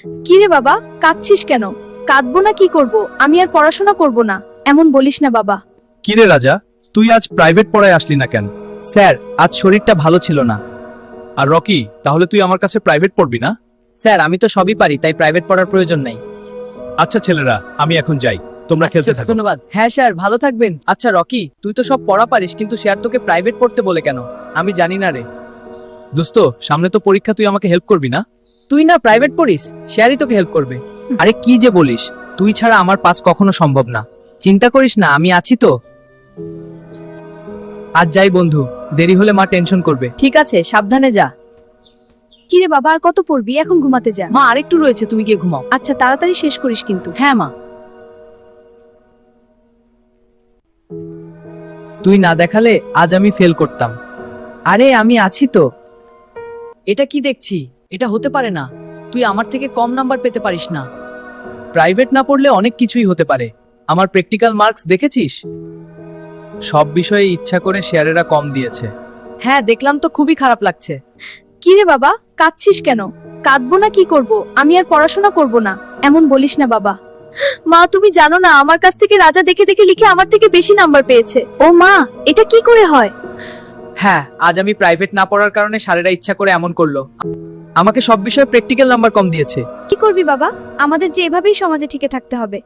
কি রে বাবা, কাঁদছিস কেন? কাঁদবো না কি করব? আমি আর পড়াশোনা করব না। এমন বলিস না বাবা। কিরে রাজা, তুই আজ প্রাইভেট পড়ায় আসলি না কেন? স্যার, আজ শরীরটা ভালো ছিল না। আর রকি, তাহলে তুই আমার কাছে প্রাইভেট পড়বি না? স্যার, আমি তো সবই পারি, তাই প্রাইভেট পড়ার প্রয়োজন নাই। আচ্ছা ছেলেরা, আমি এখন যাই, তোমরা খেলতে থাকো। ধন্যবাদ। হ্যাঁ স্যার, ভালো থাকবেন। আচ্ছা রকি, তুই তো সব পড়া পারিস, কিন্তু স্যার তোকে প্রাইভেট পড়তে বলে কেন? আমি জানি না রে। দোস্ত, সামনে তো পরীক্ষা, তুই আমাকে হেল্প করবি না? তুই না প্রাইভেট পড়িস, স্যারই তোকে হেল্প করবে। আরে কি যে বলিস, তুই ছাড়া আমার পাস কখনো সম্ভব না। চিন্তা করিস না, আমি আছি তো। আজ যাই বন্ধু, দেরি হলে মা টেনশন করবে। ঠিক আছে, সাবধানে যা। কি রে বাবা, আর কত পড়বি? এখন ঘুমাতে যা। মা আরেকটু রয়েছে, তুমি গিয়ে ঘুমাও। আচ্ছা, তাড়াতাড়ি শেষ করিস কিন্তু। হ্যাঁ মা। তুই না দেখালে আজ আমি ফেল করতাম। আরে আমি আছি তো। এটা কি দেখছি? এটা হতে পারে না। তুই আমার থেকে কম নাম্বার পেতে পারিস না। প্রাইভেট না পড়লে অনেক কিছুই হতে পারে। আমার প্র্যাকটিক্যাল মার্কস দেখেছিস? সব বিষয়ে ইচ্ছা করে শেয়ারেরা কম দিয়েছে। হ্যাঁ দেখলাম তো, খুবই খারাপ লাগছে। কি রে বাবা, কাঁদছিস কেন? কাঁদবো না কি করব? আমি আর পড়াশোনা করব না। এমন বলিস না বাবা। মা, তুমি জানো না, আমার কাছ থেকে রাজা দেখে দেখে লিখে আমার থেকে বেশি নাম্বার পেয়েছে। ও মা, এটা কি করে হয়? হ্যাঁ, আজ আমি প্রাইভেট না পড়ার কারণে স্যারেরা ইচ্ছা করে এমন করলো। আমাকে সব বিষয়ে প্র্যাকটিক্যাল নাম্বার কম দিয়েছে। কি করবি বাবা? আমাদের যে এভাবেই সমাজে টিকে থাকতে হবে।